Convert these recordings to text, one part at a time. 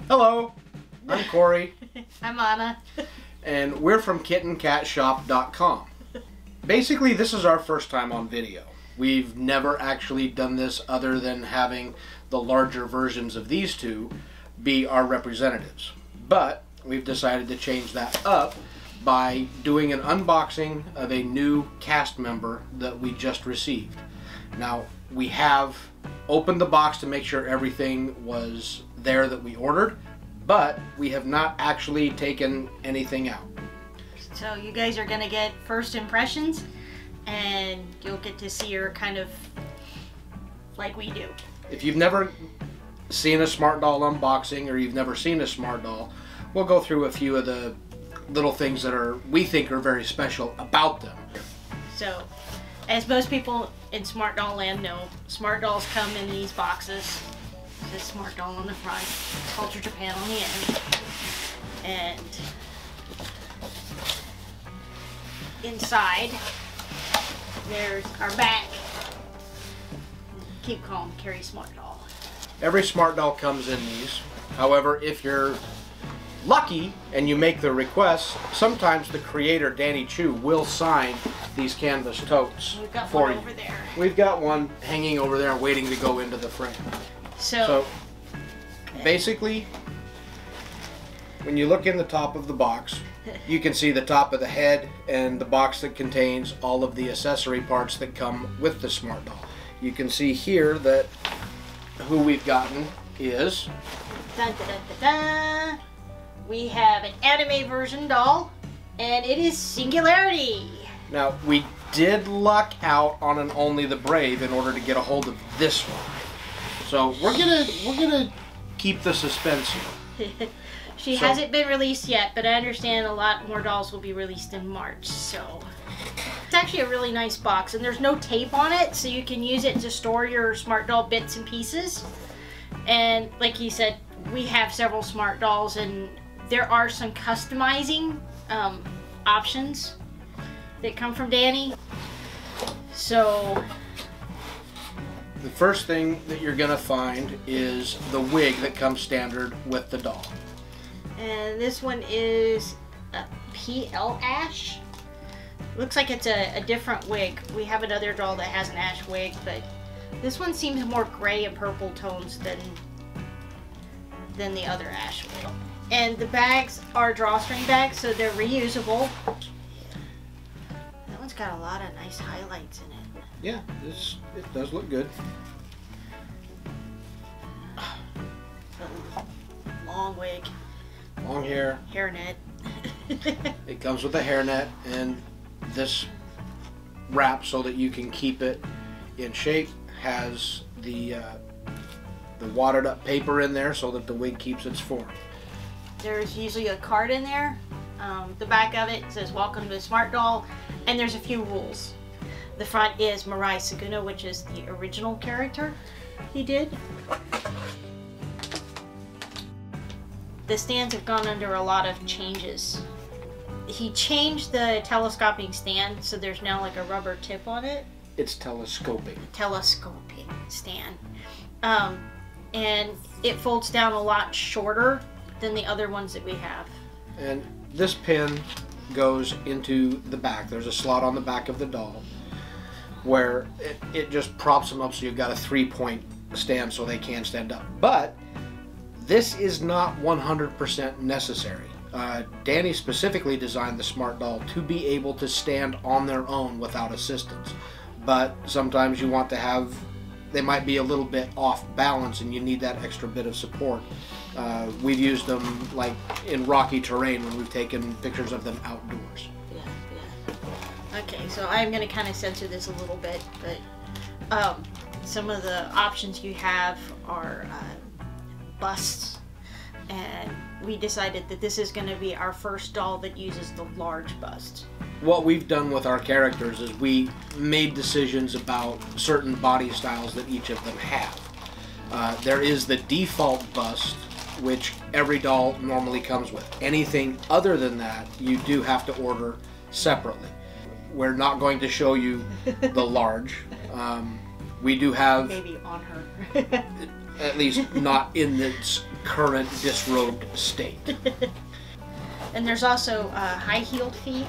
Hello, I'm Cory. I'm Anna. And we're from kittencatshop.com. Basically, this is our first time on video. We've never actually done this other than having the larger versions of these two be our representatives. But we've decided to change that up by doing an unboxing of a new cast member that we just received. Now, we have opened the box to make sure everything was there that we ordered, but we have not actually taken anything out. So you guys are going to get first impressions, and you'll get to see her kind of like we do. If you've never seen a Smart Doll unboxing, or you've never seen a Smart Doll, we'll go through a few of the little things that we think are very special about them. So, as most people in Smart Doll land know, Smart Dolls come in these boxes. This Smart Doll on the front, Culture Japan on the end, and inside there's our bag. Keep calm, carry Smart Doll. Every Smart Doll comes in these. However, if you're lucky and you make the request, sometimes the creator, Danny Chu, will sign these canvas totes We've got for one you. over there. We've got one hanging over there waiting to go into the frame. So basically, when you look in the top of the box, you can see the top of the head and the box that contains all of the accessory parts that come with the Smart Doll. You can see here that who we've gotten is... Dun, dun, dun, dun, dun. We have an anime version doll, and it is Singularity. Now, we did luck out on an Only the Brave in order to get a hold of this one. So we're gonna keep the suspense here. She hasn't been released yet, but I understand a lot more dolls will be released in March. So it's actually a really nice box, and there's no tape on it, so you can use it to store your Smart Doll bits and pieces. And like you said, we have several Smart Dolls, and there are some customizing options that come from Danny. So the first thing that you're gonna find is the wig that comes standard with the doll. And this one is a PL Ash. Looks like it's a different wig. We have another doll that has an ash wig, but this one seems more gray and purple tones than the other ash wig. And the bags are drawstring bags, so they're reusable. That one's got a lot of nice highlights in it. Yeah, it does look good. Long wig. Long hair. Hairnet. It comes with a hairnet and this wrap so that you can keep it in shape. Has the watered up paper in there so that the wig keeps its form. There's usually a card in there. The back of it says "Welcome to Smart Doll," and there's a few rules. The front is Mirai Saguna, which is the original character he did. The stands have gone under a lot of changes. He changed the telescoping stand, so there's now like a rubber tip on it. It's telescoping. Telescoping stand. And it folds down a lot shorter than the other ones that we have. And this pin goes into the back. There's a slot on the back of the doll where it just props them up so you've got a 3-point stand so they can stand up. But this is not 100% necessary. Danny specifically designed the Smart Doll to be able to stand on their own without assistance. But sometimes you want to have, they might be a little bit off balance and you need that extra bit of support. We've used them like in rocky terrain when we've taken pictures of them outdoors. Yeah. Okay, so I'm going to kind of censor this a little bit, but some of the options you have are busts, and we decided that this is going to be our first doll that uses the large bust. What we've done with our characters is we made decisions about certain body styles that each of them have. There is the default bust, which every doll normally comes with. Anything other than that, you do have to order separately. We're not going to show you the large. We do have... Maybe on her. at least not in its current disrobed state. And there's also high-heeled feet,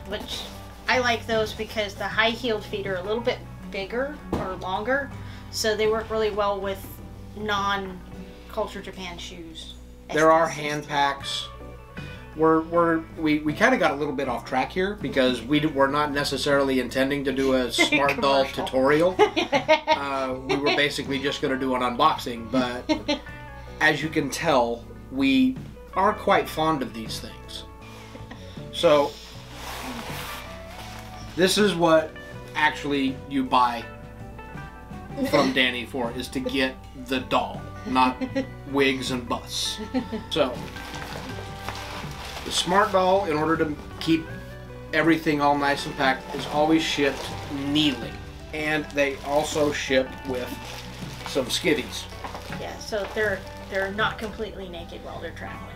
which I like those because the high-heeled feet are a little bit bigger or longer, so they work really well with non-Culture Japan shoes. There are hand packs. We kind of got a little bit off track here because we're not necessarily intending to do a smart doll tutorial. We were basically just going to do an unboxing, but as you can tell, we are quite fond of these things. So this is what actually you buy from Danny for, is to get the doll, not wigs and busts. So the smart doll, in order to keep everything all nice and packed, is always shipped kneeling, and they also ship with some skivvies. Yeah, so they're not completely naked while they're traveling.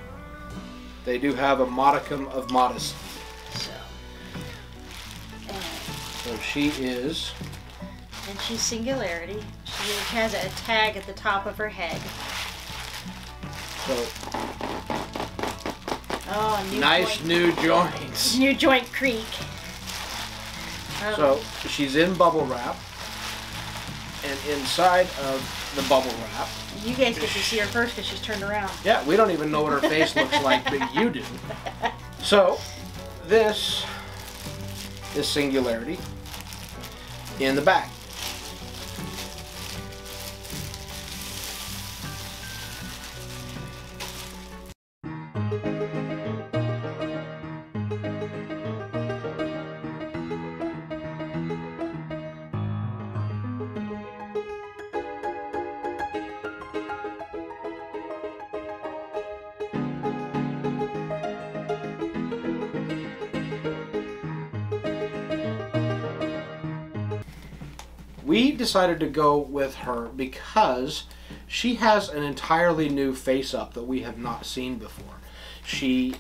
They do have a modicum of modesty. So she is. And she's Singularity. She has a tag at the top of her head. So. Oh, nice new joints. New joint creak. So she's in bubble wrap, and inside of the bubble wrap. You guys get to see her first because she's turned around. Yeah, we don't even know what her face looks like, but you do. So this is Singularity in the bag. We decided to go with her because she has an entirely new face-up that we have not seen before. She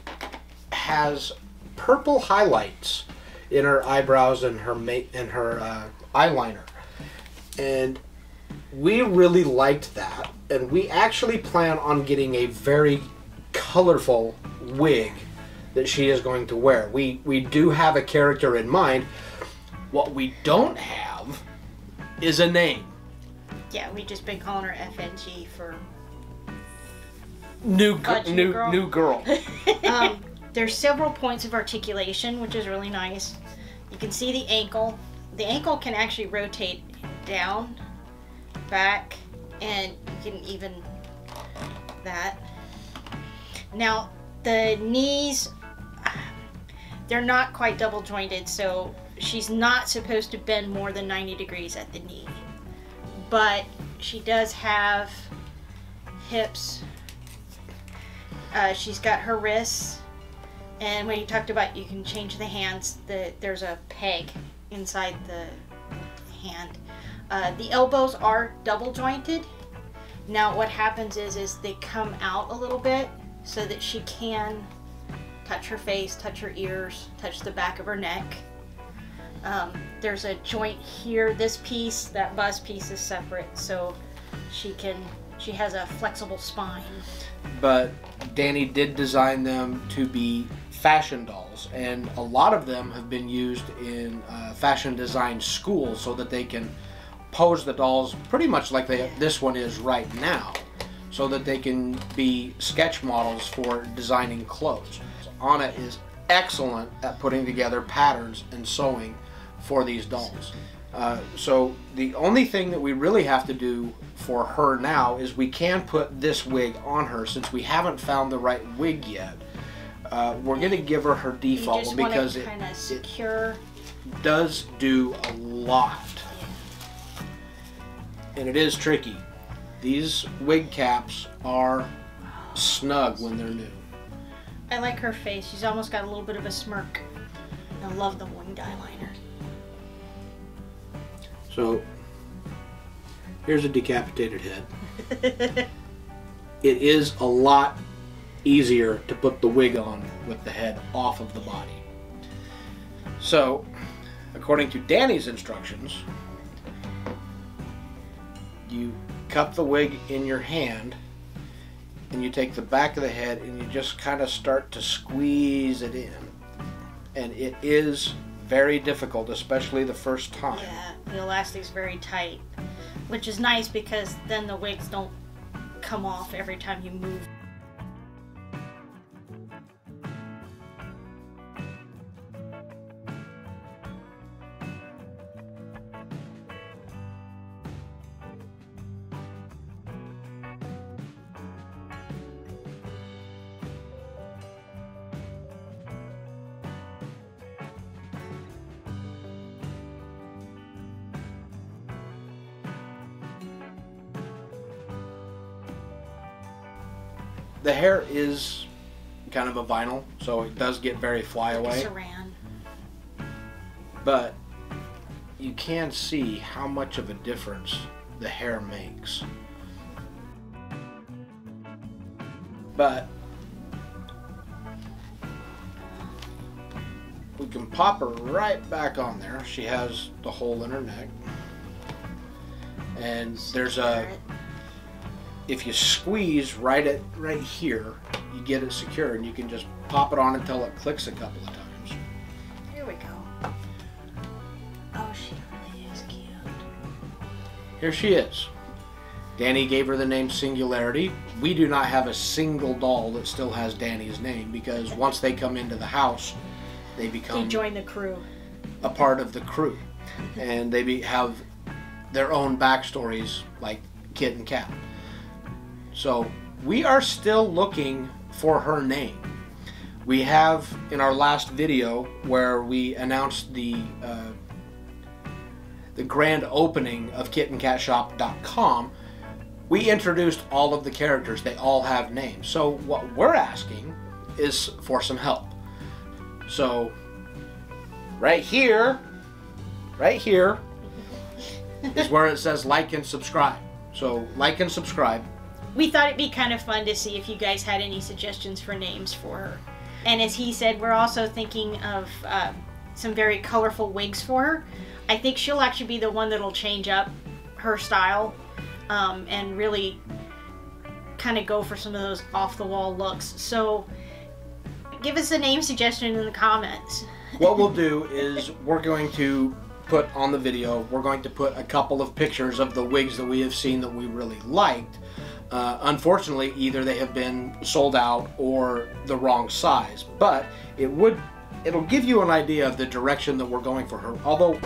has purple highlights in her eyebrows and her eyeliner, and we really liked that. And we actually plan on getting a very colorful wig that she is going to wear. We do have a character in mind. What we don't have is a name. Yeah, we just been calling her FNG for new girl. There's several points of articulation, which is really nice. You can see the ankle. The ankle can actually rotate down, back, and you can even that. Now, the knees, they're not quite double jointed, so she's not supposed to bend more than 90 degrees at the knee. But she does have hips. She's got her wrists. And when you talked about you can change the hands, there's a peg inside the hand. The elbows are double jointed. Now what happens is they come out a little bit so that she can touch her face, touch her ears, touch the back of her neck. There's a joint here. This piece, that bust piece, is separate, so she has a flexible spine. But Danny did design them to be fashion dolls, and a lot of them have been used in fashion design schools so that they can pose the dolls pretty much like this one is right now, so that they can be sketch models for designing clothes. Anna is excellent at putting together patterns and sewing for these dolls. So the only thing that we really have to do for her now is we can put this wig on her. Since we haven't found the right wig yet, we're going to give her default one because it does do a lot. And it is tricky. These wig caps are snug when they're new. I like her face. She's almost got a little bit of a smirk. I love the winged eyeliner. So, here's a decapitated head. It is a lot easier to put the wig on with the head off of the body. So, according to Danny's instructions, you cup the wig in your hand and you take the back of the head and you just kind of start to squeeze it in. And it is very difficult, especially the first time. Yeah, the elastic's very tight, which is nice because then the wigs don't come off every time you move. The hair is kind of a vinyl, so it does get very flyaway. Saran. But you can see how much of a difference the hair makes. But we can pop her right back on there. She has the hole in her neck. And there's a... If you squeeze right here, you get it secure, and you can just pop it on until it clicks a couple of times. Here we go. Oh, she really is cute. Here she is. Danny gave her the name Singularity. We do not have a single doll that still has Danny's name, because once they come into the house, they become... They join the crew. A part of the crew. And they have their own backstories, like Kit and Kat. So we are still looking for her name. We have, in our last video where we announced the grand opening of kitandcatshop.com, we introduced all of the characters. They all have names. So what we're asking is for some help. So right here is where it says like and subscribe. So like and subscribe. We thought it'd be kind of fun to see if you guys had any suggestions for names for her. And as he said, we're also thinking of some very colorful wigs for her. I think she'll actually be the one that'll change up her style and really kind of go for some of those off-the-wall looks. So give us a name suggestion in the comments. What we'll do is we're going to put on the video, we're going to put a couple of pictures of the wigs that we have seen that we really liked. Unfortunately, either they have been sold out or the wrong size, but it'll give you an idea of the direction that we're going for her. Although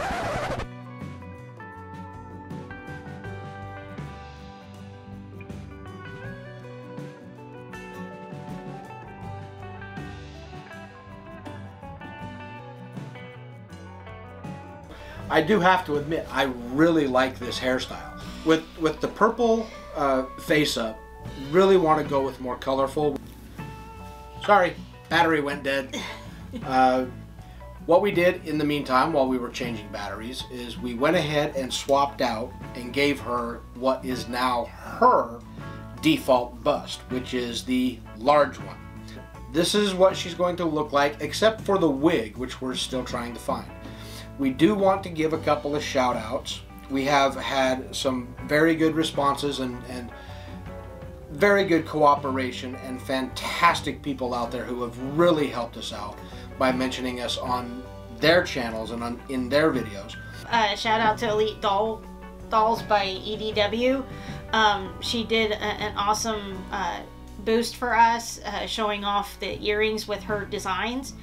I do have to admit, I really like this hairstyle. With the purple face up, really want to go with more colorful. Sorry, battery went dead. What we did in the meantime while we were changing batteries is we went ahead and swapped out and gave her what is now her default bust, which is the large one. This is what she's going to look like, except for the wig, which we're still trying to find. We do want to give a couple of shout outs. We have had some very good responses and very good cooperation and fantastic people out there who have really helped us out by mentioning us on their channels and in their videos. Shout out to Elite Dolls by EDW. She did an awesome boost for us, showing off the earrings with her designs,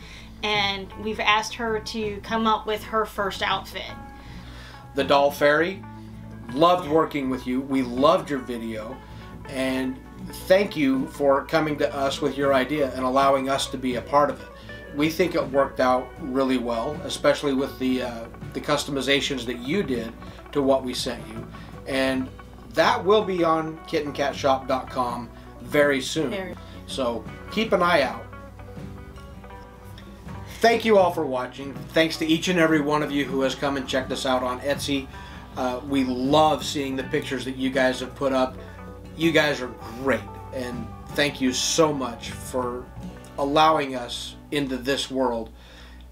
and we've asked her to come up with her first outfit. The Doll Fairy, loved working with you. We loved your video, and thank you for coming to us with your idea and allowing us to be a part of it. We think it worked out really well, especially with the customizations that you did to what we sent you, and that will be on kitandcatshop.com very soon. So keep an eye out. Thank you all for watching. Thanks to each and every one of you who has come and checked us out on Etsy. We love seeing the pictures that you guys have put up. You guys are great, and thank you so much for allowing us into this world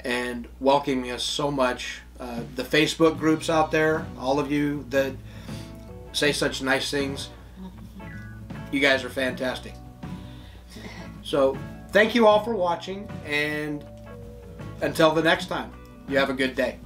and welcoming us so much. The Facebook groups out there, all of you that say such nice things, you guys are fantastic. So thank you all for watching, and until the next time, you have a good day.